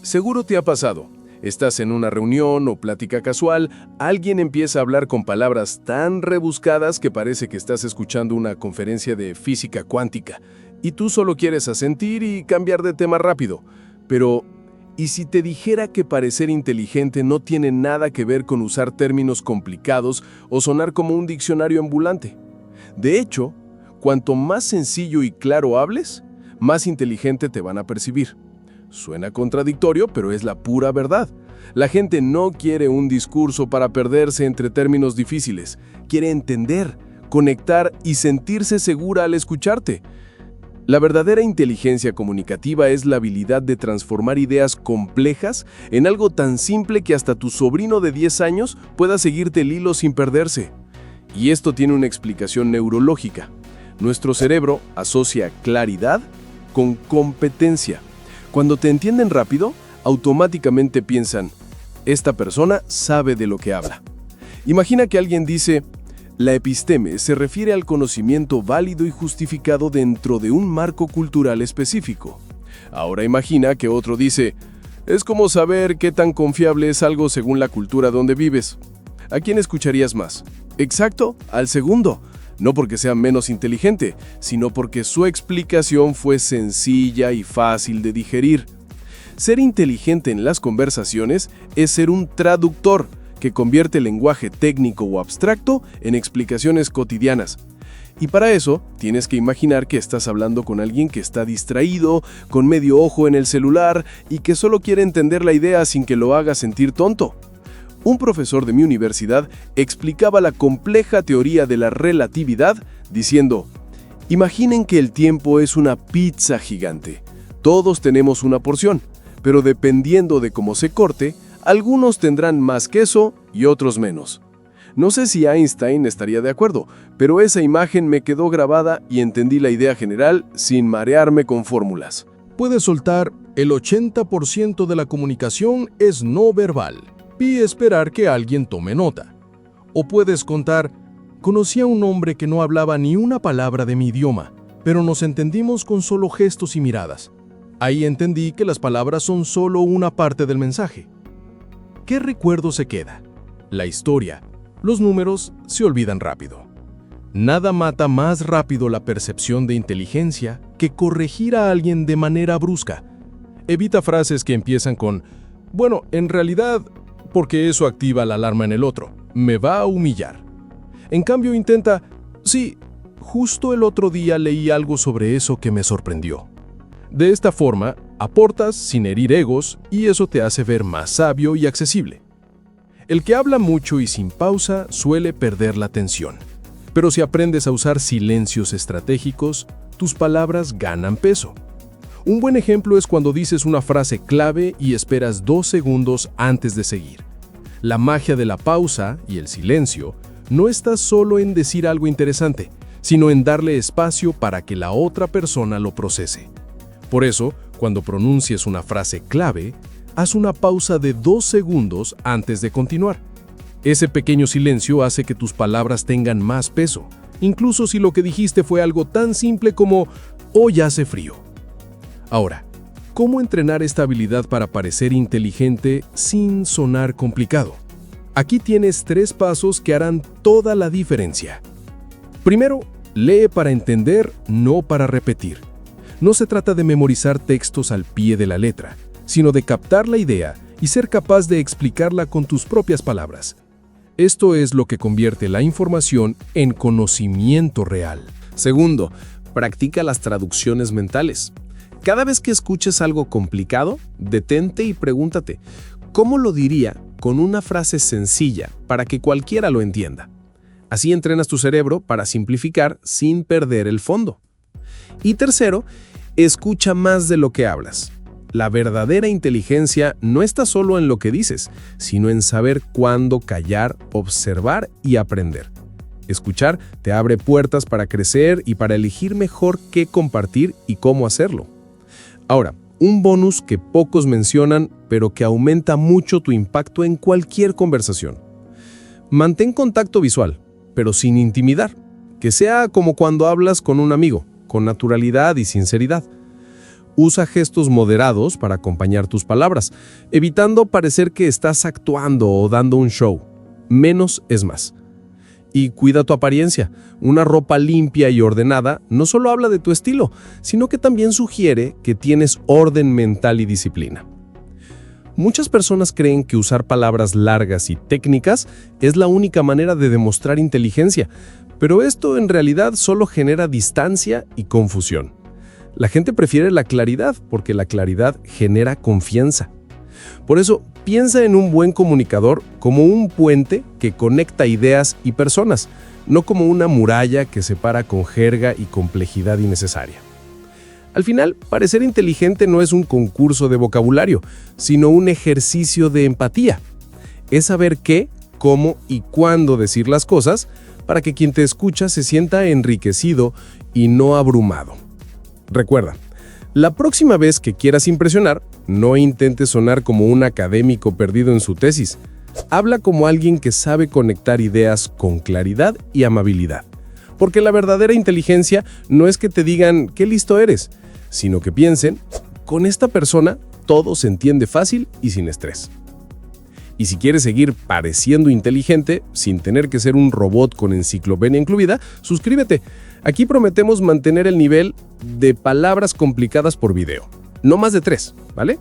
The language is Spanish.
Seguro te ha pasado. Estás en una reunión o plática casual, alguien empieza a hablar con palabras tan rebuscadas que parece que estás escuchando una conferencia de física cuántica, y tú solo quieres asentir y cambiar de tema rápido. Pero, ¿y si te dijera que parecer inteligente no tiene nada que ver con usar términos complicados o sonar como un diccionario ambulante? De hecho, cuanto más sencillo y claro hables, más inteligente te van a percibir. Suena contradictorio, pero es la pura verdad. La gente no quiere un discurso para perderse entre términos difíciles. Quiere entender, conectar y sentirse segura al escucharte. La verdadera inteligencia comunicativa es la habilidad de transformar ideas complejas en algo tan simple que hasta tu sobrino de 10 años pueda seguirte el hilo sin perderse. Y esto tiene una explicación neurológica. Nuestro cerebro asocia claridad con competencia. Cuando te entienden rápido, automáticamente piensan, esta persona sabe de lo que habla. Imagina que alguien dice, la episteme se refiere al conocimiento válido y justificado dentro de un marco cultural específico. Ahora imagina que otro dice, es como saber qué tan confiable es algo según la cultura donde vives. ¿A quién escucharías más? Exacto, al segundo. No porque sea menos inteligente, sino porque su explicación fue sencilla y fácil de digerir. Ser inteligente en las conversaciones es ser un traductor que convierte el lenguaje técnico o abstracto en explicaciones cotidianas. Y para eso, tienes que imaginar que estás hablando con alguien que está distraído, con medio ojo en el celular y que solo quiere entender la idea sin que lo haga sentir tonto. Un profesor de mi universidad explicaba la compleja teoría de la relatividad diciendo, imaginen que el tiempo es una pizza gigante. Todos tenemos una porción, pero dependiendo de cómo se corte, algunos tendrán más queso y otros menos. No sé si Einstein estaría de acuerdo, pero esa imagen me quedó grabada y entendí la idea general sin marearme con fórmulas. Puedes soltar, el 80% de la comunicación es no verbal. Y esperar que alguien tome nota. O puedes contar, conocí a un hombre que no hablaba ni una palabra de mi idioma, pero nos entendimos con solo gestos y miradas. Ahí entendí que las palabras son solo una parte del mensaje. ¿Qué recuerdo se queda? La historia. Los números se olvidan rápido. Nada mata más rápido la percepción de inteligencia que corregir a alguien de manera brusca. Evita frases que empiezan con, bueno, en realidad, porque eso activa la alarma en el otro. Me va a humillar. En cambio, intenta, sí, justo el otro día leí algo sobre eso que me sorprendió. De esta forma, aportas sin herir egos y eso te hace ver más sabio y accesible. El que habla mucho y sin pausa suele perder la atención. Pero si aprendes a usar silencios estratégicos, tus palabras ganan peso. Un buen ejemplo es cuando dices una frase clave y esperas 2 segundos antes de seguir. La magia de la pausa y el silencio no está solo en decir algo interesante, sino en darle espacio para que la otra persona lo procese. Por eso, cuando pronuncies una frase clave, haz una pausa de 2 segundos antes de continuar. Ese pequeño silencio hace que tus palabras tengan más peso, incluso si lo que dijiste fue algo tan simple como «hoy hace frío». Ahora, ¿cómo entrenar esta habilidad para parecer inteligente sin sonar complicado? Aquí tienes 3 pasos que harán toda la diferencia. Primero, lee para entender, no para repetir. No se trata de memorizar textos al pie de la letra, sino de captar la idea y ser capaz de explicarla con tus propias palabras. Esto es lo que convierte la información en conocimiento real. Segundo, practica las traducciones mentales. Cada vez que escuches algo complicado, detente y pregúntate, ¿cómo lo diría con una frase sencilla para que cualquiera lo entienda? Así entrenas tu cerebro para simplificar sin perder el fondo. Y tercero, escucha más de lo que hablas. La verdadera inteligencia no está solo en lo que dices, sino en saber cuándo callar, observar y aprender. Escuchar te abre puertas para crecer y para elegir mejor qué compartir y cómo hacerlo. Ahora, un bonus que pocos mencionan, pero que aumenta mucho tu impacto en cualquier conversación. Mantén contacto visual, pero sin intimidar, que sea como cuando hablas con un amigo, con naturalidad y sinceridad. Usa gestos moderados para acompañar tus palabras, evitando parecer que estás actuando o dando un show. Menos es más. Y cuida tu apariencia. Una ropa limpia y ordenada no solo habla de tu estilo, sino que también sugiere que tienes orden mental y disciplina. Muchas personas creen que usar palabras largas y técnicas es la única manera de demostrar inteligencia, pero esto en realidad solo genera distancia y confusión. La gente prefiere la claridad porque la claridad genera confianza. Por eso, piensa en un buen comunicador como un puente que conecta ideas y personas, no como una muralla que separa con jerga y complejidad innecesaria. Al final, parecer inteligente no es un concurso de vocabulario, sino un ejercicio de empatía. Es saber qué, cómo y cuándo decir las cosas para que quien te escucha se sienta enriquecido y no abrumado. Recuerda, la próxima vez que quieras impresionar, no intentes sonar como un académico perdido en su tesis. Habla como alguien que sabe conectar ideas con claridad y amabilidad. Porque la verdadera inteligencia no es que te digan qué listo eres, sino que piensen, con esta persona todo se entiende fácil y sin estrés. Y si quieres seguir pareciendo inteligente, sin tener que ser un robot con enciclopedia incluida, suscríbete. Aquí prometemos mantener el nivel de palabras complicadas por video. No más de 3, ¿vale?